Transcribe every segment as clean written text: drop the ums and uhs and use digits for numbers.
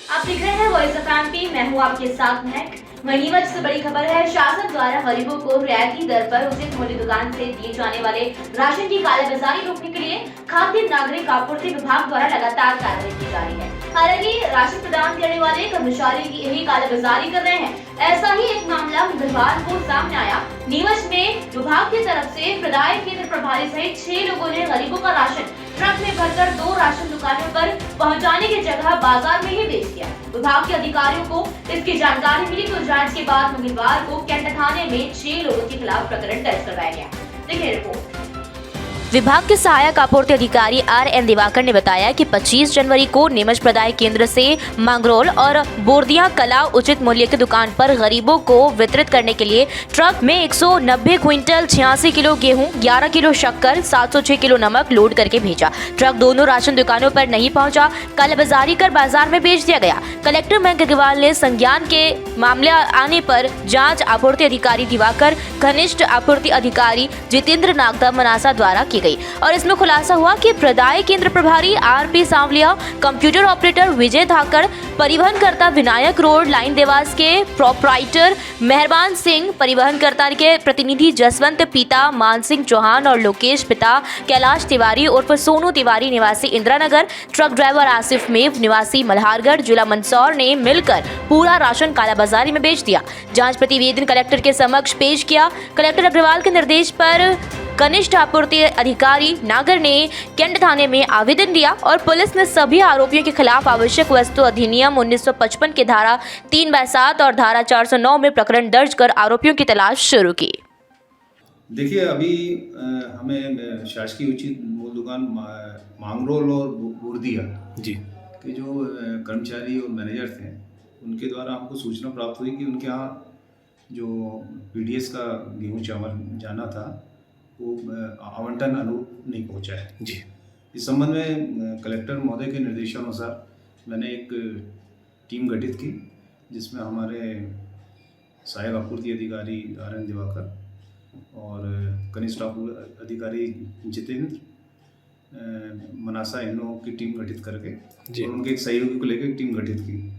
आप देख रहे हैं वॉइस ऑफ एमपी। मैं हूं आपके साथ महक। नीमच से बड़ी खबर है। शासन द्वारा गरीबों को रियायती दर पर उचित मूल्य दुकान से दिए जाने वाले राशन की कालाबाजारी रोकने के लिए खाद्य नागरिक आपूर्ति विभाग द्वारा लगातार कार्रवाई की जा रही है। हालांकि राशन प्रदान करने वाले कर्मचारी की यही कालाबाजारी कर रहे हैं। ऐसा ही एक मामला मंगलवार को सामने आया। नीमच में विभाग की तरफ से प्रदाय केंद्र प्रभारी सहित 6 लोगों ने गरीबों का राशन ट्रक में भरकर 2 राशन दुकानों पर पहुंचाने की जगह बाजार में ही बेच दिया। विभाग के अधिकारियों को इसकी जानकारी मिली तो जांच के बाद मंगलवार को कैंट थाने में 6 लोगों के खिलाफ प्रकरण दर्ज करवाया गया। देखिए रिपोर्ट। विभाग के सहायक आपूर्ति अधिकारी RN दिवाकर ने बताया कि 25 जनवरी को नीमच प्रदाय केंद्र से मांगरोल और बोरदिया कला उचित मूल्य की दुकान पर गरीबों को वितरित करने के लिए ट्रक में 190 क्विंटल 86 किलो गेहूं, 11 किलो शक्कर, 706 किलो नमक लोड करके भेजा। ट्रक दोनों राशन दुकानों पर नहीं पहुंचा, कालाबाजारी कर बाजार में बेच दिया गया। कलेक्टर महक अग्रवाल ने संज्ञान के मामले आने पर जाँच आपूर्ति अधिकारी दिवाकर, घनिष्ठ आपूर्ति अधिकारी जितेंद्र नागदा मनासा द्वारा की गई और इसमें खुलासा हुआ कि प्रदाय केंद्र प्रभारी RP सांवलिया, कंप्यूटर ऑपरेटर विजय धाकर, परिवहनकर्ता विनायक रोड लाइन देवास के प्रोप्राइटर मेहरबान सिंह, परिवहनकर्ता के प्रतिनिधि जसवंत पिता मान सिंह चौहान और लोकेश पिता कैलाश तिवारी उर्फ सोनू तिवारी निवासी इंदिरा नगर, ट्रक ड्राइवर आसिफ मेव निवासी मल्हारगढ़ जिला मंदसौर ने मिलकर पूरा राशन कालाबाजारी में बेच दिया। जांच प्रतिवेदन कलेक्टर के समक्ष पेश किया। कलेक्टर अग्रवाल के निर्देश पर कनिष्ठ आपूर्ति अधिकारी नागर ने कैंट थाने में आवेदन दिया और पुलिस ने सभी आरोपियों के खिलाफ आवश्यक वस्तु अधिनियम 1955 की धारा 3/7 और धारा 409 में प्रकरण दर्ज कर आरोपियों की तलाश शुरू की। देखिए, अभी हमें शासकीय उचित मूल्य दुकान मांगरोल और बोरदिया जी के जो कर्मचारी और मैनेजर थे, उनके द्वारा हमको सूचना प्राप्त हुई कि उनके यहाँ जो PDS का गेहूँ चावल जाना था वो आवंटन अनुरूप नहीं पहुँचा है। जी इस संबंध में कलेक्टर महोदय के निर्देशानुसार मैंने एक टीम गठित की, जिसमें हमारे सहायक आपूर्ति अधिकारी RN दिवाकर और कनिष्ठ आपूर्ति अधिकारी जितेंद्र मनासा इन लोगों की टीम गठित करके और उनके एक सहयोगी को लेकर एक टीम गठित की।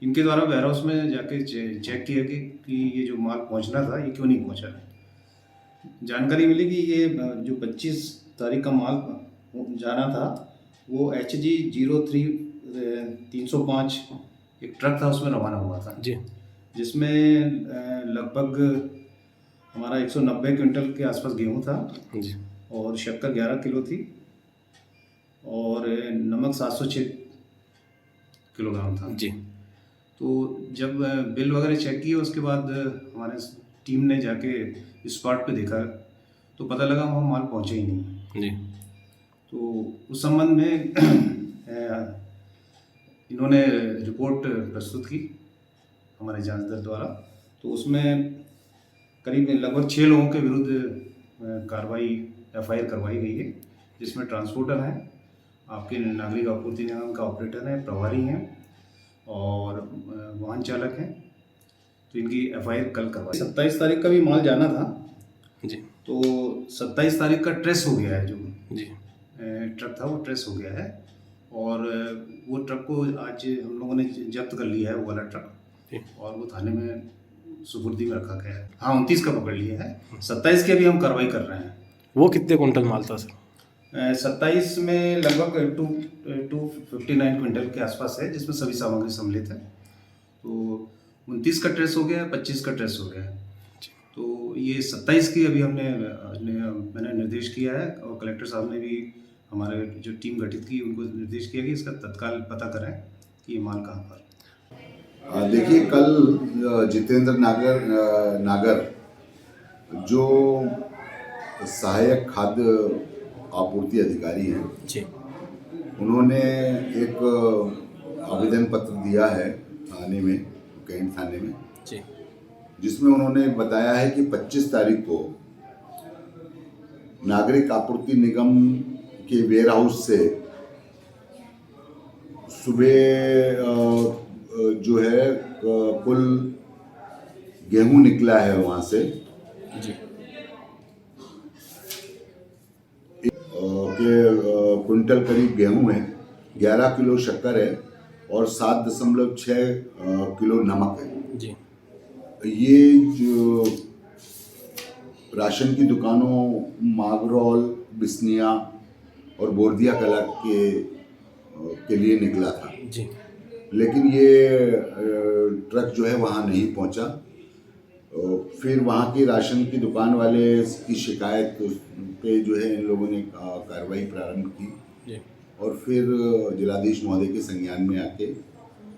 इनके द्वारा वेयर हाउस में जाके चेक किया कि ये जो माल पहुंचना था ये क्यों नहीं पहुंचा है। जानकारी मिली कि ये जो 25 तारीख का माल जाना था वो HG 03-305 एक ट्रक था, उसमें रवाना हुआ था जी, जिसमें लगभग हमारा 190 क्विंटल के आसपास गेहूं था जी और शक्कर 11 किलो थी और नमक 706 किलोग्राम था जी। तो जब बिल वगैरह चेक किए उसके बाद हमारे टीम ने जाके स्पॉट पे देखा तो पता लगा वहाँ माल पहुँचे ही नहीं जी। तो उस संबंध में इन्होंने रिपोर्ट प्रस्तुत की हमारे जांच दल द्वारा। तो उसमें करीब लगभग 6 लोगों के विरुद्ध कार्रवाई FIR करवाई गई है, जिसमें ट्रांसपोर्टर हैं, आपके नागरिक आपूर्ति निगम का ऑपरेटर है, प्रभारी हैं और वाहन चालक हैं। तो इनकी FIR कल करवाई। 27 तारीख का भी माल जाना था जी। तो 27 तारीख का ट्रेस हो गया है, जो जी ट्रक था वो ट्रेस हो गया है और वो ट्रक को आज हम लोगों ने जब्त कर लिया है, वो वाला ट्रक, और वो थाने में सुपुर्दी में रखा गया है। हाँ, 29 का पकड़ लिया है, 27 की अभी हम कार्रवाई कर रहे हैं। वो कितने कुंटल माल था सर? 27 में लगभग 259 क्विंटल के आसपास है, जिसमें सभी सामग्री सम्मिलित है। तो 29 का ट्रेस हो गया है, 25 का ट्रेस हो गया है। तो ये 27 की अभी मैंने निर्देश किया है और कलेक्टर साहब ने भी हमारे जो टीम गठित की उनको निर्देश किया कि इसका तत्काल पता करें कि ये माल कहाँ पर। देखिए, कल जितेंद्र नागर जो सहायक खाद्य आपूर्ति अधिकारी हैं जी, उन्होंने एक आवेदन पत्र दिया है थाने में, कैंट थाने में जी, जिसमें उन्होंने बताया है कि 25 तारीख को नागरिक आपूर्ति निगम के वेयर हाउस से सुबह जो है कुल गेहूं निकला है वहाँ से जी, के क्विंटल करीब गेहूं है, 11 किलो शक्कर है और 7.6 किलो नमक है। जी ये जो राशन की दुकानों मागरौल, बिस्निया और बोरदिया कला के लिए निकला था, जी लेकिन ये ट्रक जो है वहाँ नहीं पहुँचा। फिर वहाँ की राशन की दुकान वाले की शिकायत पे जो है इन लोगों ने कार्रवाई प्रारंभ की जी और फिर जिलाधीश महोदय के संज्ञान में आके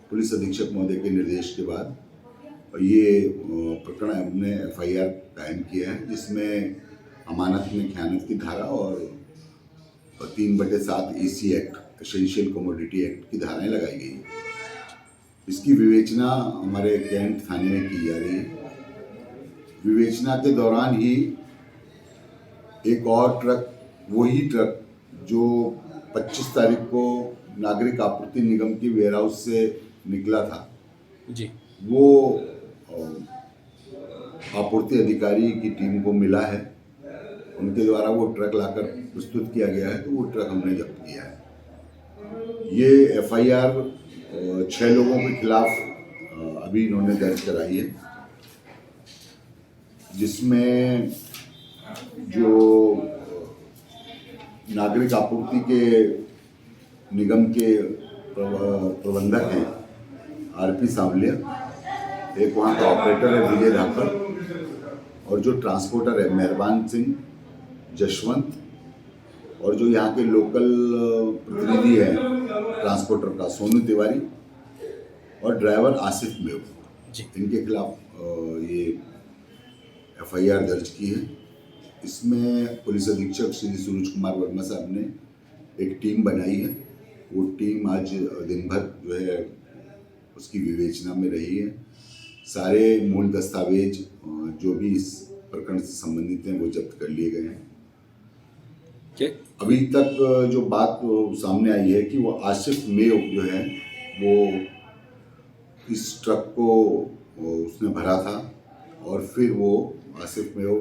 पुलिस अधीक्षक महोदय के निर्देश के बाद ये प्रकरण हमने FIR कायम किया है, जिसमें अमानत में खयानत की धारा और 3/7 EC act, essential commodity act की धाराएं लगाई गई। इसकी विवेचना हमारे कैंट थाने में की जा रही है। विवेचना के दौरान ही एक और ट्रक, वही ट्रक जो 25 तारीख को नागरिक आपूर्ति निगम की वेयरहाउस से निकला था, जी वो आपूर्ति अधिकारी की टीम को मिला है। उनके द्वारा वो ट्रक लाकर प्रस्तुत किया गया है, तो वो ट्रक हमने जब्त किया है। ये FIR 6 लोगों के खिलाफ अभी इन्होंने दर्ज कराई है, जिसमें जो नागरिक आपूर्ति के निगम के प्रबंधक हैं RP सांवलिया, एक वहाँ का ऑपरेटर है विजय धाकर, और जो ट्रांसपोर्टर है मेहरबान सिंह जशवंत, और जो यहाँ के लोकल प्रतिनिधि है ट्रांसपोर्टर का सोनू तिवारी, और ड्राइवर आसिफ मेव, इनके खिलाफ ये FIR दर्ज की है। इसमें पुलिस अधीक्षक श्री सूरज कुमार वर्मा साहब ने एक टीम बनाई है। वो टीम आज दिन भर जो है उसकी विवेचना में रही है। सारे मूल दस्तावेज जो भी इस प्रकरण से संबंधित हैं वो जब्त कर लिए गए हैं। अभी तक जो बात सामने आई है कि वो आसिफ मेव जो है वो इस ट्रक को उसने भरा था और फिर वो आसिफ मेव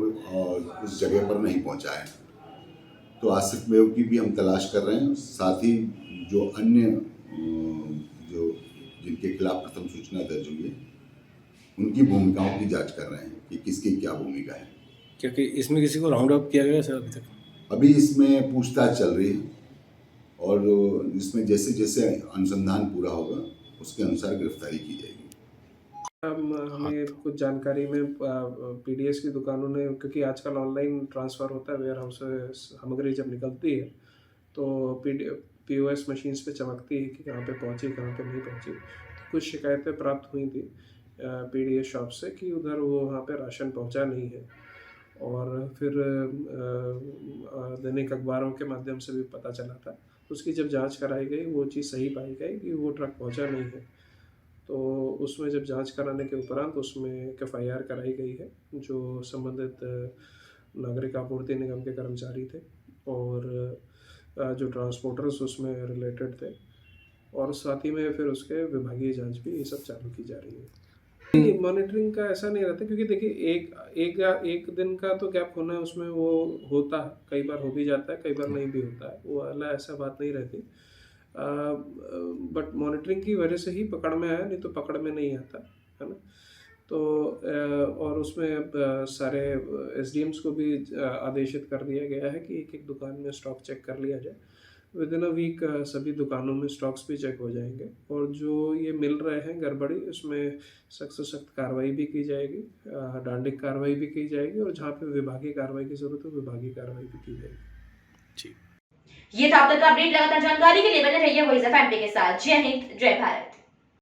उस जगह पर नहीं पहुंचा है। तो आसिफ मेव की भी हम तलाश कर रहे हैं। साथ ही जो अन्य जो जिनके खिलाफ प्रथम सूचना दर्ज हुई है उनकी भूमिकाओं की जांच कर रहे हैं कि किसकी क्या भूमिका है। क्योंकि इसमें किसी को राउंड अप किया गया सर अभी तक? अभी इसमें पूछताछ चल रही है और इसमें जैसे जैसे अनुसंधान पूरा होगा उसके अनुसार गिरफ्तारी की जाएगी। हमें कुछ जानकारी में PDS की दुकानों ने, क्योंकि आजकल ऑनलाइन ट्रांसफ़र होता है, वेयर हाउस से सामग्री जब निकलती है तो POS मशीन्स पे चमकती है कि कहाँ पे पहुँची कहाँ पे नहीं पहुँची। तो कुछ शिकायतें प्राप्त हुई थी PDS शॉप से कि उधर वो वहाँ पे राशन पहुँचा नहीं है, और फिर दैनिक अखबारों के माध्यम से भी पता चला था। उसकी जब जांच कराई गई वो चीज़ सही पाई गई कि वो ट्रक पहुँचा नहीं है। तो उसमें जब जांच कराने के उपरांत उसमें एक FIR कराई गई है। जो संबंधित नागरिक आपूर्ति निगम के कर्मचारी थे और जो ट्रांसपोर्टर्स उसमें रिलेटेड थे, और साथ ही में फिर उसके विभागीय जांच भी ये सब चालू की जा रही है। मॉनिटरिंग का ऐसा नहीं रहता, क्योंकि देखिए एक दिन का तो गैप होना है उसमें, वो होता है, कई बार हो भी जाता है, कई बार नहीं भी होता है, वो वाला ऐसा बात नहीं रहती। बट मॉनिटरिंग की वजह से ही पकड़ में आया, नहीं तो पकड़ में नहीं आता है ना। तो और उसमें सारे SDMs को भी आदेशित कर दिया गया है कि एक दुकान में स्टॉक चेक कर लिया जाए। विद इन अ वीक सभी दुकानों में स्टॉक्स भी चेक हो जाएंगे, और जो ये मिल रहे हैं गड़बड़ी, उसमें सख्त से सख्त कार्रवाई भी की जाएगी, डांडिक कार्रवाई भी की जाएगी, और जहाँ पे विभागीय कार्रवाई की जरूरत है विभागीय कार्रवाई भी की जाएगी। जी ये था अब तक का अपडेट। लगातार जानकारी के लिए बने रहिए वॉइस ऑफ एमपी के साथ। जय हिंद, जय भारत।